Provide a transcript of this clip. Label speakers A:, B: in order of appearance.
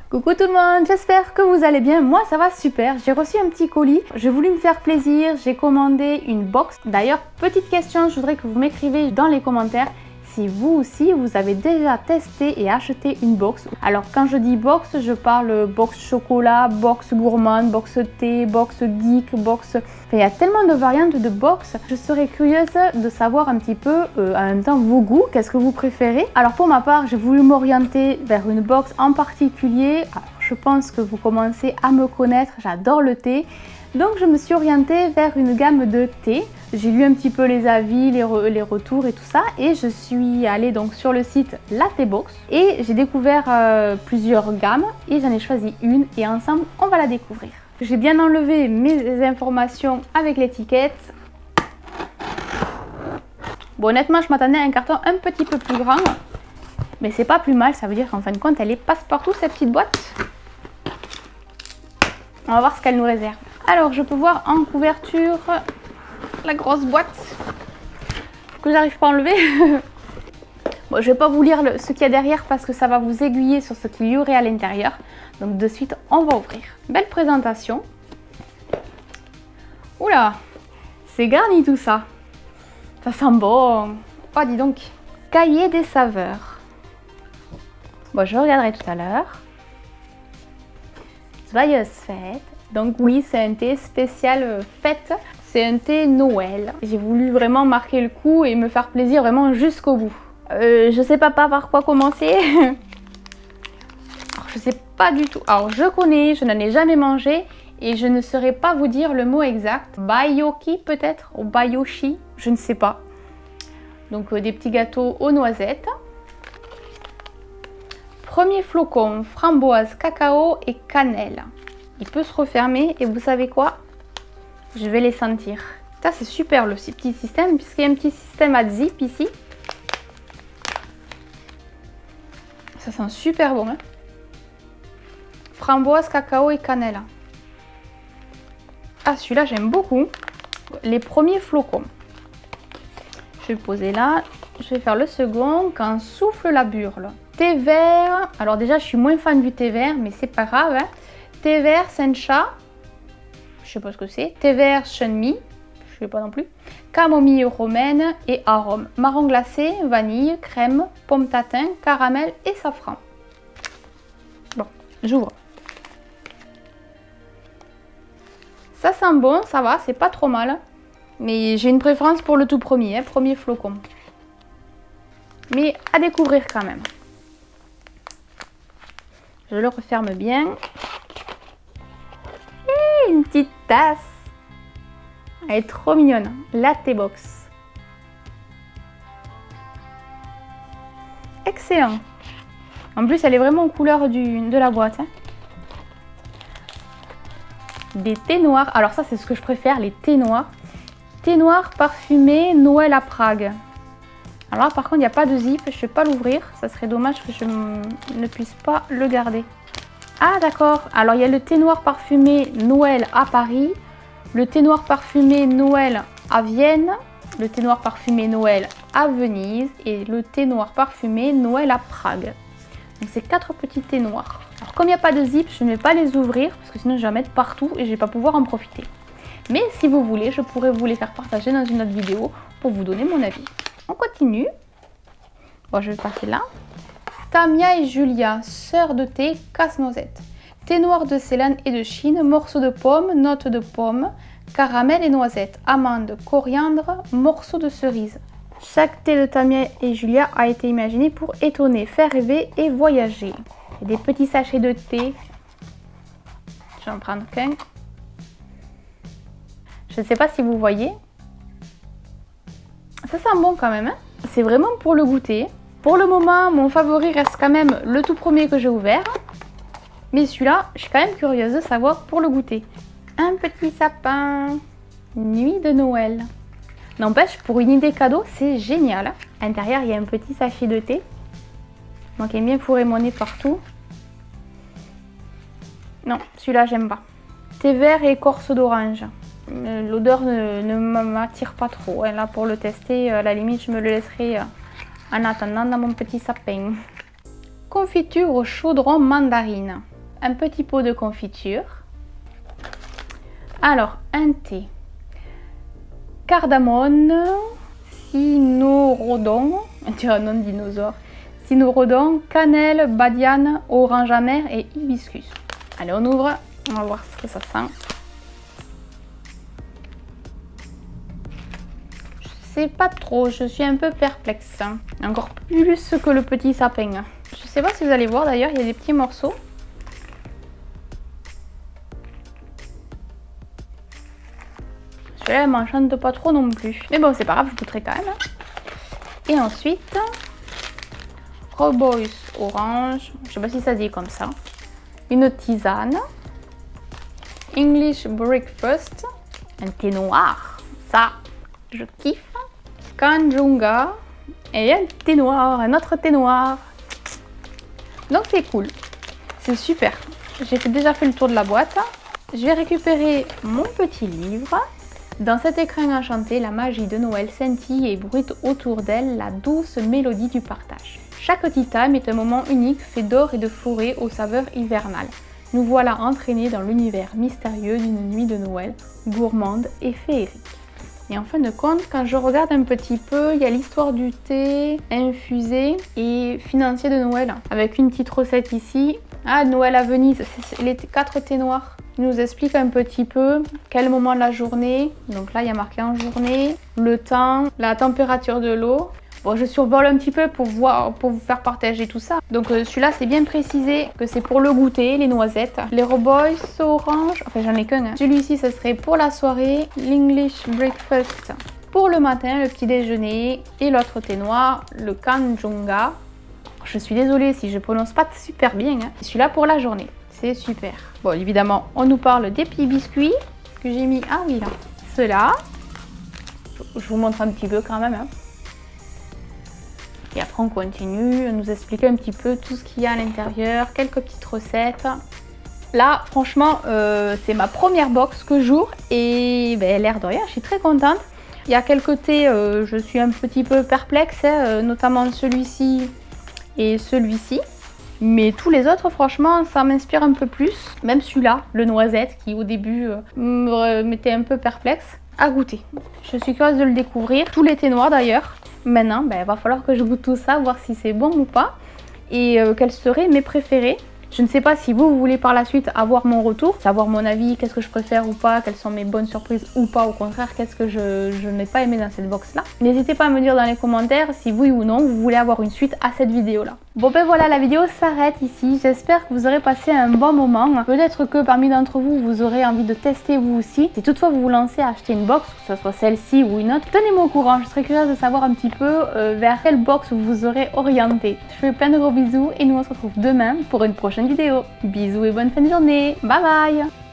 A: Coucou tout le monde, j'espère que vous allez bien. Moi ça va super, j'ai reçu un petit colis. J'ai voulu me faire plaisir, j'ai commandé une box. D'ailleurs, petite question, je voudrais que vous m'écrivez dans les commentaires si vous aussi vous avez déjà testé et acheté une box. Alors quand je dis box, je parle box chocolat, box gourmande, box thé, box geek, box... Enfin, il y a tellement de variantes de box. Je serais curieuse de savoir un petit peu en même temps vos goûts, qu'est-ce que vous préférez. Alors pour ma part, j'ai voulu m'orienter vers une box en particulier. Alors, je pense que vous commencez à me connaître, j'adore le thé. Donc je me suis orientée vers une gamme de thé. J'ai lu un petit peu les avis, les retours et tout ça, et je suis allée donc sur le site Lattebox et j'ai découvert plusieurs gammes et j'en ai choisi une et ensemble on va la découvrir. J'ai bien enlevé mes informations avec l'étiquette. Bon, honnêtement je m'attendais à un carton un petit peu plus grand, mais c'est pas plus mal, ça veut dire qu'en fin de compte elle est passe-partout cette petite boîte. On va voir ce qu'elle nous réserve. Alors je peux voir en couverture la grosse boîte que j'arrive pas à enlever. Bon, je vais pas vous lire ce qu'il y a derrière parce que ça va vous aiguiller sur ce qu'il y aurait à l'intérieur. Donc de suite on va ouvrir. Belle présentation. Oula, c'est garni tout ça. Ça sent bon. Oh dis donc. Cahier des saveurs. Bon, je regarderai tout à l'heure. Joyeuse fête. Donc oui, c'est un thé spécial fête. C'est un thé Noël. J'ai voulu vraiment marquer le coup et me faire plaisir vraiment jusqu'au bout. Je sais pas par quoi commencer. Alors, je sais pas du tout. Alors je connais, je n'en ai jamais mangé et je ne saurais pas vous dire le mot exact. Bayoki peut-être ou bayoshi, je ne sais pas. Donc des petits gâteaux aux noisettes. Premier flocon, framboise, cacao et cannelle. Il peut se refermer et vous savez quoi? Je vais les sentir. Ça c'est super le petit système puisqu'il y a un petit système à zip ici. Ça sent super bon. Hein, framboise, cacao et cannelle. Ah, celui-là j'aime beaucoup. Les premiers flocons. Je vais le poser là. Je vais faire le second quand souffle la burle. Thé vert. Alors déjà je suis moins fan du thé vert mais c'est pas grave. Hein. Thé vert sencha. Je sais pas ce que c'est. Thé vert chunmi. Je sais pas non plus. Camomille romaine et arôme. Marron glacé, vanille, crème, pomme tatin, caramel et safran. Bon, j'ouvre. Ça sent bon, ça va, c'est pas trop mal. Mais j'ai une préférence pour le tout premier, hein, premier flocon. Mais à découvrir quand même. Je le referme bien. Et une petite tasse. Elle est trop mignonne. Lattebox. Excellent. En plus, elle est vraiment aux couleurs de la boîte. Hein. Des thés noirs. Alors ça, c'est ce que je préfère, les thés noirs. Thé noir parfumé Noël à Prague. Alors là, par contre, il n'y a pas de zip. Je ne vais pas l'ouvrir. Ça serait dommage que je ne puisse pas le garder. Ah d'accord. Alors, il y a le thé noir parfumé Noël à Paris. Le thé noir parfumé Noël à Vienne. Le thé noir parfumé Noël à Venise. Et le thé noir parfumé Noël à Prague. Donc, c'est 4 petits thés noirs. Alors, comme il n'y a pas de zip, je ne vais pas les ouvrir. Parce que sinon, je vais en mettre partout et je ne vais pas pouvoir en profiter. Mais si vous voulez, je pourrais vous les faire partager dans une autre vidéo pour vous donner mon avis. On continue. Bon, je vais passer là. Tamia et Julia, sœurs de thé, casse-noisette. Thé noir de Ceylan et de Chine, morceaux de pomme, notes de pomme, caramel et noisette, amande, coriandre, morceaux de cerise. Chaque thé de Tamia et Julia a été imaginé pour étonner, faire rêver et voyager. Il y a des petits sachets de thé. Je vais en prendre qu'un. Je ne sais pas si vous voyez. Ça sent bon quand même. Hein, c'est vraiment pour le goûter. Pour le moment, mon favori reste quand même le tout premier que j'ai ouvert. Mais celui-là, je suis quand même curieuse de savoir pour le goûter. Un petit sapin. Nuit de Noël. N'empêche, pour une idée cadeau, c'est génial. À l'intérieur, il y a un petit sachet de thé. Donc, il aime bien fourrer mon nez partout. Non, celui-là, j'aime pas. Thé vert et écorce d'orange. L'odeur ne m'attire pas trop. Là, pour le tester, à la limite, je me le laisserai en attendant dans mon petit sapin. Confiture au chaudron mandarine. un petit pot de confiture. Alors, un thé. Cardamone, cynorhodon, on dirait un nom de dinosaure. Cynorhodon, cannelle, badiane, orange amer et hibiscus. Allez, on ouvre, on va voir ce que ça sent. Je sais pas trop, je suis un peu perplexe. Encore plus que le petit sapin. Je sais pas si vous allez voir d'ailleurs, il y a des petits morceaux. Celui-là, elle m'enchante pas trop non plus. Mais bon, c'est pas grave, je goûterai quand même. Et ensuite, Robois orange, je sais pas si ça se dit comme ça. Une tisane. English breakfast, un thé noir. Ça, je kiffe. Kanjunga et un thé noir, un autre thé noir. Donc c'est cool, c'est super. J'ai déjà fait le tour de la boîte. Je vais récupérer mon petit livre. Dans cet écrin enchanté, la magie de Noël scintille et bruite autour d'elle la douce mélodie du partage. Chaque tea time est un moment unique fait d'or et de forêt aux saveurs hivernales. Nous voilà entraînés dans l'univers mystérieux d'une nuit de Noël, gourmande et féerique. Et en fin de compte, quand je regarde un petit peu, il y a l'histoire du thé infusé et financier de Noël, avec une petite recette ici. Ah, Noël à Venise, c'est les 4 thés noirs. Il nous explique un petit peu quel moment de la journée. Donc là, il y a marqué en journée, le temps, la température de l'eau. Bon, je survole un petit peu pour voir, pour vous faire partager tout ça. Donc celui-là, c'est bien précisé que c'est pour le goûter, les noisettes. Les Robois orange, enfin j'en ai qu'un. Hein. Celui-ci, ce serait pour la soirée. L'English breakfast pour le matin, le petit déjeuner. Et l'autre thé noir, le Kanjunga. Je suis désolée si je prononce pas super bien. Hein. Celui-là pour la journée, c'est super. Bon, évidemment, on nous parle des petits biscuits que j'ai mis. Ah oui, là. Ceux-là. Je vous montre un petit peu quand même. Hein. Et après on continue, nous expliquer un petit peu tout ce qu'il y a à l'intérieur, quelques petites recettes. Là franchement c'est ma première box que j'ouvre et ben, l'air de rien, je suis très contente. Il y a quelques thés, je suis un petit peu perplexe, hein, notamment celui-ci et celui-ci. Mais tous les autres franchement ça m'inspire un peu plus. Même celui-là, le noisette qui au début me mettait un peu perplexe, à goûter. Je suis curieuse de le découvrir, tous les thés noirs d'ailleurs. Maintenant, il va falloir que je goûte tout ça, voir si c'est bon ou pas et quels seraient mes préférés. Je ne sais pas si vous voulez par la suite avoir mon retour, savoir mon avis, qu'est-ce que je préfère ou pas, quelles sont mes bonnes surprises ou pas, au contraire, qu'est-ce que je n'ai pas aimé dans cette box-là. N'hésitez pas à me dire dans les commentaires si oui ou non vous voulez avoir une suite à cette vidéo-là. Bon ben voilà, la vidéo s'arrête ici. J'espère que vous aurez passé un bon moment. Peut-être que parmi d'entre vous, vous aurez envie de tester vous aussi. Si toutefois vous vous lancez à acheter une box, que ce soit celle-ci ou une autre, tenez-moi au courant. Je serais curieuse de savoir un petit peu vers quelle box vous vous aurez orienté. Je fais plein de gros bisous et nous on se retrouve demain pour une prochaine vidéo. Bisous et bonne fin de journée. Bye bye!